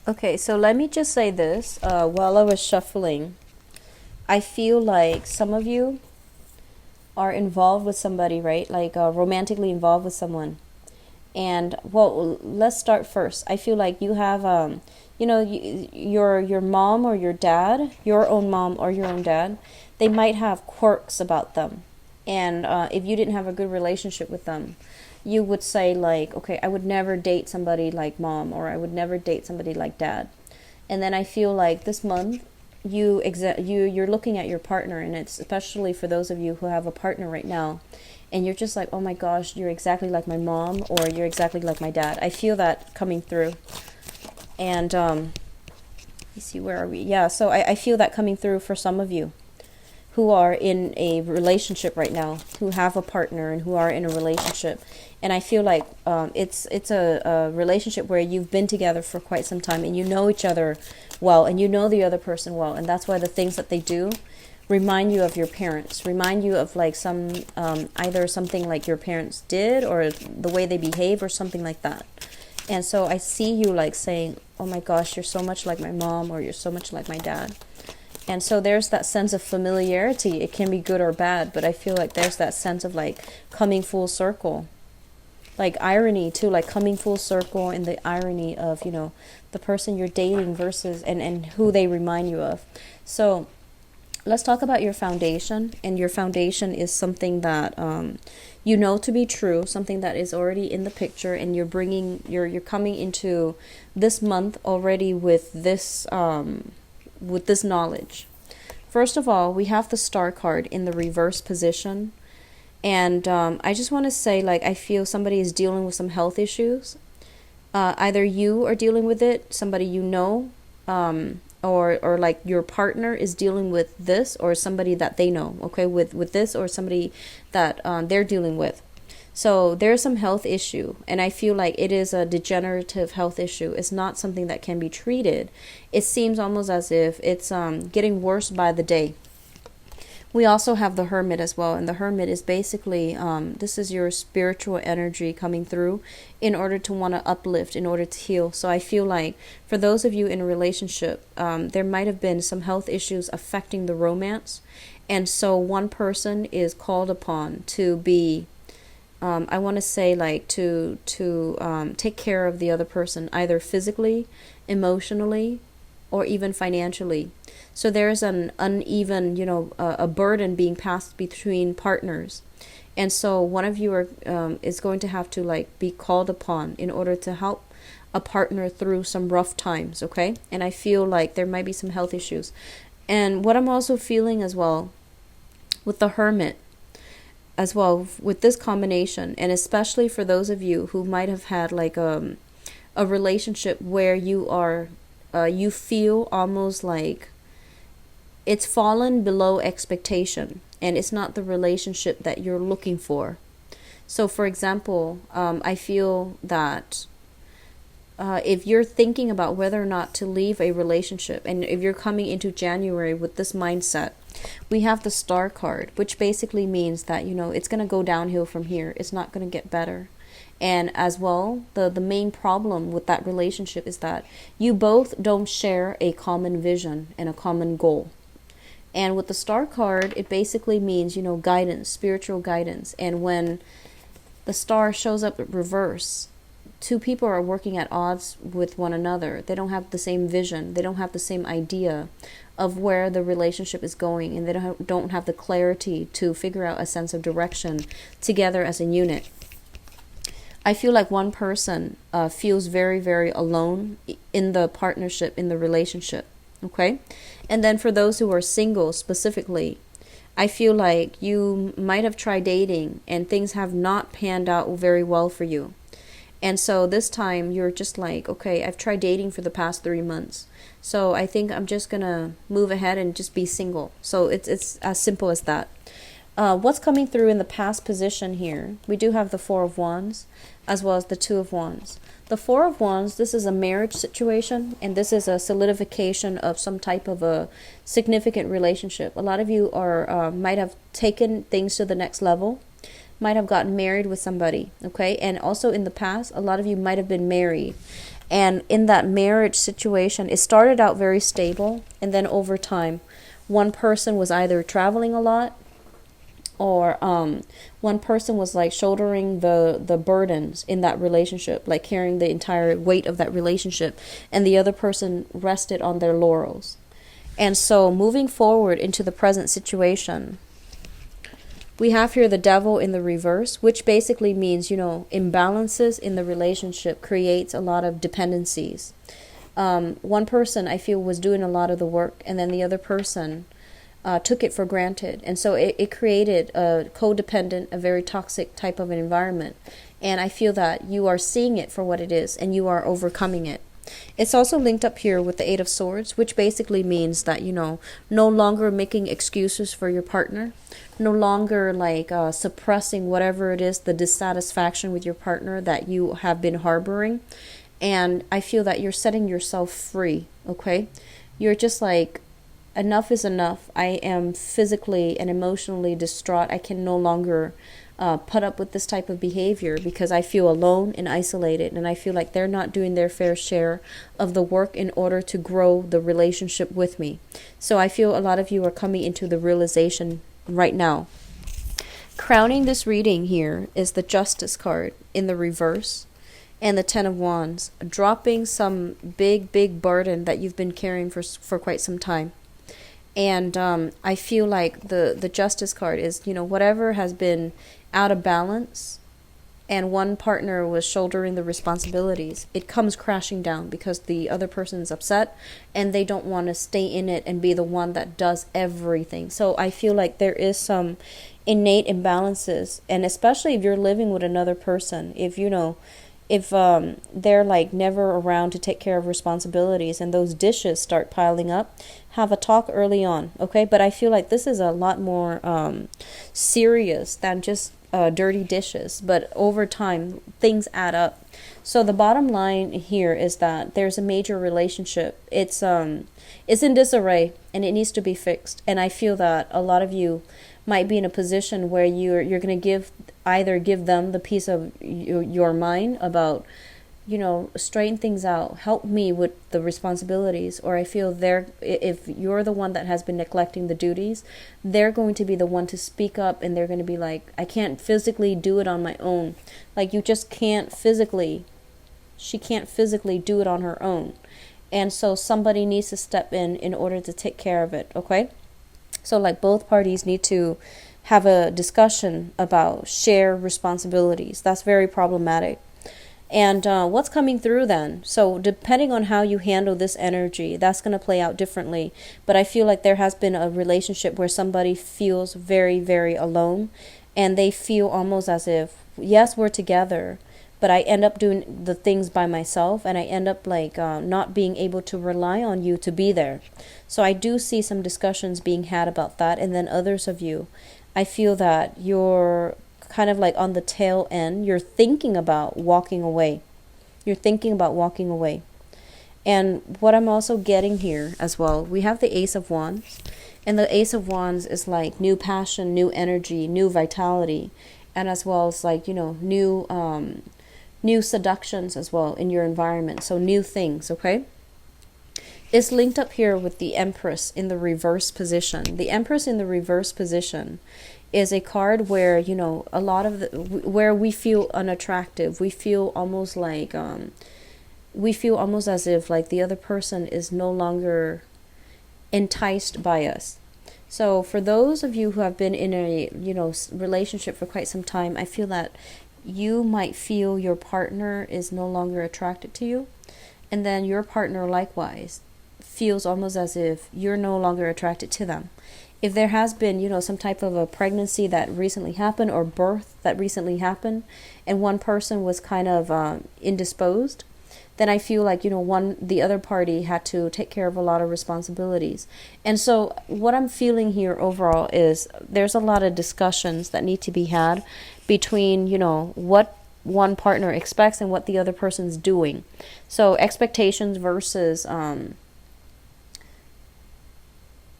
Okay, so let me just say this. While I was shuffling, I feel like some of you are involved with somebody, right? Like romantically involved with someone. And, well, let's start first. I feel like you have, your mom or your dad, your own mom or your own dad, they might have quirks about them. And if you didn't have a good relationship with them, you would say like, okay, I would never date somebody like mom, or I would never date somebody like dad. And then I feel like this month you're looking at your partner, and it's especially for those of you who have a partner right now, and you're just like, oh my gosh, you're exactly like my mom, or you're exactly like my dad. I feel that coming through. And let me see, where are we? Yeah, so I feel that coming through for some of you who are in a relationship right now, who have a partner and who are in a relationship. And I feel like it's a relationship where you've been together for quite some time, and you know each other well, and you know the other person well. And that's why the things that they do remind you of your parents, remind you of like some either something like your parents did, or the way they behave, or something like that. And so I see you like saying, oh my gosh, you're so much like my mom, or you're so much like my dad. And so there's that sense of familiarity. It can be good or bad, but I feel like there's that sense of like coming full circle. like irony too, like coming full circle in the irony of, the person you're dating versus and who they remind you of. So let's talk about your foundation. And your foundation is something that you know to be true, something that is already in the picture, and you're coming into this month already with this knowledge. First of all, we have the Star card in the reverse position. And I just want to say, like, I feel somebody is dealing with some health issues. Either you are dealing with it, somebody you know, or like your partner is dealing with this, or somebody that they know, okay, with this, or somebody that they're dealing with. So there's some health issue, and I feel like it is a degenerative health issue. It's not something that can be treated. It seems almost as if it's getting worse by the day. We also have the Hermit as well, and the Hermit is basically, this is your spiritual energy coming through in order to want to uplift, in order to heal. So I feel like for those of you in a relationship, there might have been some health issues affecting the romance, and so one person is called upon to be, I want to say, like, to take care of the other person, either physically, emotionally, or even financially. So there's an uneven, a burden being passed between partners. And so one of you is going to have to, like, be called upon in order to help a partner through some rough times, okay? And I feel like there might be some health issues. And what I'm also feeling as well with the Hermit, as well, with this combination, and especially for those of you who might have had, like, a relationship where you feel almost like it's fallen below expectation, and it's not the relationship that you're looking for. So for example, I feel that if you're thinking about whether or not to leave a relationship, and if you're coming into January with this mindset, we have the Star card, which basically means that, it's going to go downhill from here. It's not going to get better. And as well, the main problem with that relationship is that you both don't share a common vision and a common goal. And with the Star card, it basically means, guidance, spiritual guidance. And when the Star shows up in reverse, two people are working at odds with one another. They don't have the same vision. They don't have the same idea of where the relationship is going. And they don't have the clarity to figure out a sense of direction together as a unit. I feel like one person feels very, very alone in the partnership, in the relationship. Okay? And then for those who are single specifically, I feel like you might have tried dating and things have not panned out very well for you. And so this time you're just like, okay, I've tried dating for the past 3 months. So I think I'm just going to move ahead and just be single. So it's as simple as that. What's coming through in the past position here? We do have the Four of Wands as well as the Two of Wands. The Four of Wands, this is a marriage situation, and this is a solidification of some type of a significant relationship. A lot of you might have taken things to the next level, might have gotten married with somebody, okay? And also in the past, a lot of you might have been married. And in that marriage situation, it started out very stable, and then over time, one person was either traveling a lot, or one person was like shouldering the burdens in that relationship, like carrying the entire weight of that relationship, and the other person rested on their laurels. And so moving forward into the present situation, we have here the Devil in the reverse, which basically means, imbalances in the relationship creates a lot of dependencies. One person, I feel, was doing a lot of the work, and then the other person took it for granted. And so it created a codependent, a very toxic type of an environment. And I feel that you are seeing it for what it is, and you are overcoming it. It's also linked up here with the Eight of Swords, which basically means that, no longer making excuses for your partner, no longer suppressing whatever it is, the dissatisfaction with your partner that you have been harboring. And I feel that you're setting yourself free, okay? You're just like, enough is enough. I am physically and emotionally distraught. I can no longer put up with this type of behavior because I feel alone and isolated, and I feel like they're not doing their fair share of the work in order to grow the relationship with me. So I feel a lot of you are coming into the realization right now. Crowning this reading here is the Justice card in the reverse and the Ten of Wands, dropping some big burden that you've been carrying for quite some time. And I feel like the Justice card is, whatever has been out of balance and one partner was shouldering the responsibilities, it comes crashing down because the other person is upset and they don't want to stay in it and be the one that does everything. So I feel like there is some innate imbalances, and especially if you're living with another person, if they're like never around to take care of responsibilities and those dishes start piling up, have a talk early on, okay? But I feel like this is a lot more serious than just dirty dishes, but over time things add up. So the bottom line here is that there's a major relationship. It's in disarray and it needs to be fixed. And I feel that a lot of you might be in a position where you're going to give them the piece of your mind about, straighten things out, help me with the responsibilities. Or I feel if you're the one that has been neglecting the duties, they're going to be the one to speak up, and they're going to be like, I can't physically do it on my own. Like, you just she can't physically do it on her own. And so somebody needs to step in order to take care of it, okay? So like both parties need to have a discussion about shared responsibilities. That's very problematic. And what's coming through then? So depending on how you handle this energy, that's going to play out differently. But I feel like there has been a relationship where somebody feels very, very alone. And they feel almost as if, yes, we're together, but I end up doing the things by myself. And I end up like not being able to rely on you to be there. So I do see some discussions being had about that. And then others of you, I feel that you're kind of like on the tail end. You're thinking about walking away. And what I'm also getting here as well, we have the Ace of Wands. And the Ace of Wands is like new passion, new energy, new vitality. And as well as like, new seductions as well in your environment. So new things, okay? It's linked up here with the Empress in the reverse position. The Empress in the reverse position is a card where, a lot of where we feel unattractive. We feel almost like, as if like the other person is no longer enticed by us. So for those of you who have been in a, relationship for quite some time, I feel that you might feel your partner is no longer attracted to you. And then your partner likewise feels almost as if you're no longer attracted to them. If there has been, some type of a pregnancy that recently happened or birth that recently happened, and one person was kind of indisposed, then I feel like, the other party had to take care of a lot of responsibilities. And so what I'm feeling here overall is there's a lot of discussions that need to be had between, what one partner expects and what the other person's doing. So expectations versus,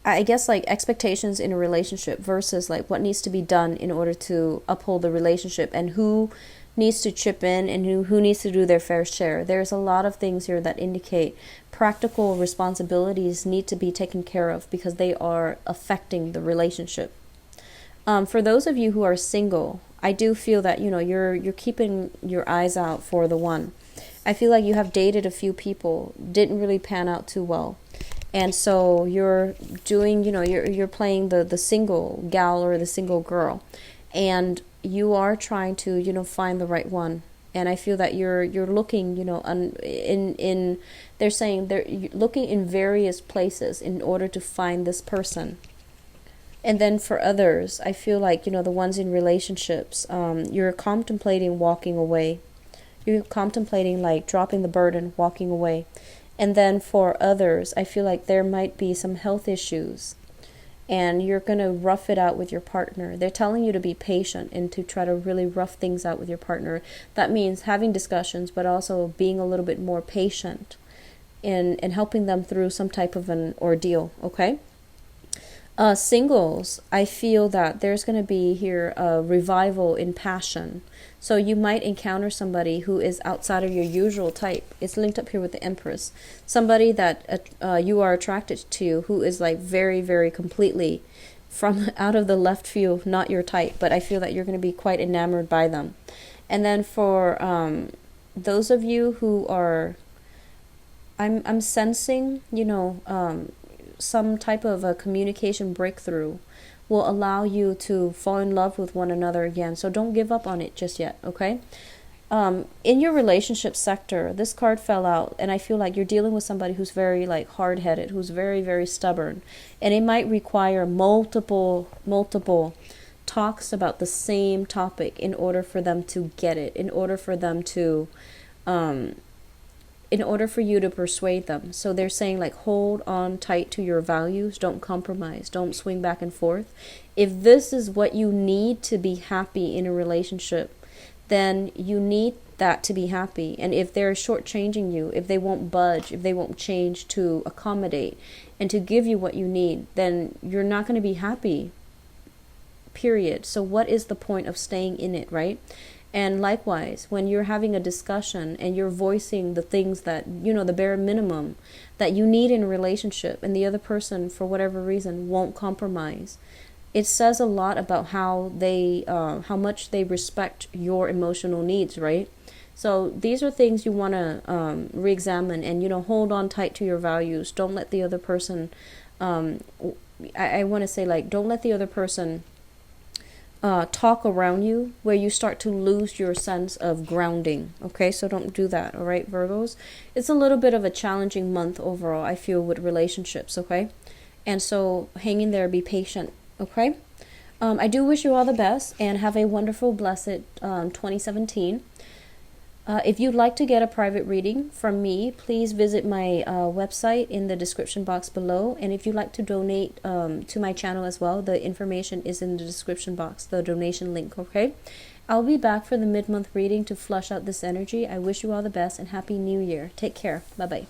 I guess like expectations in a relationship versus like what needs to be done in order to uphold the relationship, and who needs to chip in and who needs to do their fair share. There's a lot of things here that indicate practical responsibilities need to be taken care of because they are affecting the relationship. For those of you who are single, I do feel that, you're keeping your eyes out for the one. I feel like you have dated a few people, didn't really pan out too well. And so you're doing, you're playing the single gal or the single girl, and you are trying to, find the right one. And I feel that you're looking, they're saying they're looking in various places in order to find this person. And then for others, I feel like, the ones in relationships, you're contemplating walking away. You're contemplating like dropping the burden, walking away. And then for others, I feel like there might be some health issues and you're going to rough it out with your partner. They're telling you to be patient and to try to really rough things out with your partner. That means having discussions, but also being a little bit more patient in helping them through some type of an ordeal, okay? Singles, I feel that there's going to be here a revival in passion. So you might encounter somebody who is outside of your usual type. It's linked up here with the Empress. Somebody that you are attracted to who is like very, very completely from out of the left field, not your type, but I feel that you're going to be quite enamored by them. And then for those of you who are, I'm sensing, some type of a communication breakthrough will allow you to fall in love with one another again. So don't give up on it just yet, okay? In your relationship sector, this card fell out, and I feel like you're dealing with somebody who's very like hard-headed, who's very, very stubborn, and it might require multiple talks about the same topic in order for them to get it, in order for them to in order for you to persuade them. So they're saying like, hold on tight to your values, don't compromise, don't swing back and forth. If this is what you need to be happy in a relationship, then you need that to be happy. And if they're shortchanging you, if they won't budge, if they won't change to accommodate and to give you what you need, then you're not going to be happy, period. So what is the point of staying in it, right? And likewise, when you're having a discussion and you're voicing the things that, the bare minimum that you need in a relationship, and the other person, for whatever reason, won't compromise, it says a lot about how much they respect your emotional needs, right? So these are things you want to re-examine and, hold on tight to your values. Don't let the other person, I want to say, like, don't let the other person talk around you where you start to lose your sense of grounding. Okay, so don't do that. All right, Virgos. It's a little bit of a challenging month overall, I feel, with relationships. Okay, and so hang in there, be patient. Okay, I do wish you all the best and have a wonderful, blessed 2017. If you'd like to get a private reading from me, please visit my website in the description box below. And if you'd like to donate to my channel as well, the information is in the description box, the donation link, okay? I'll be back for the mid-month reading to flush out this energy. I wish you all the best and Happy New Year. Take care. Bye-bye.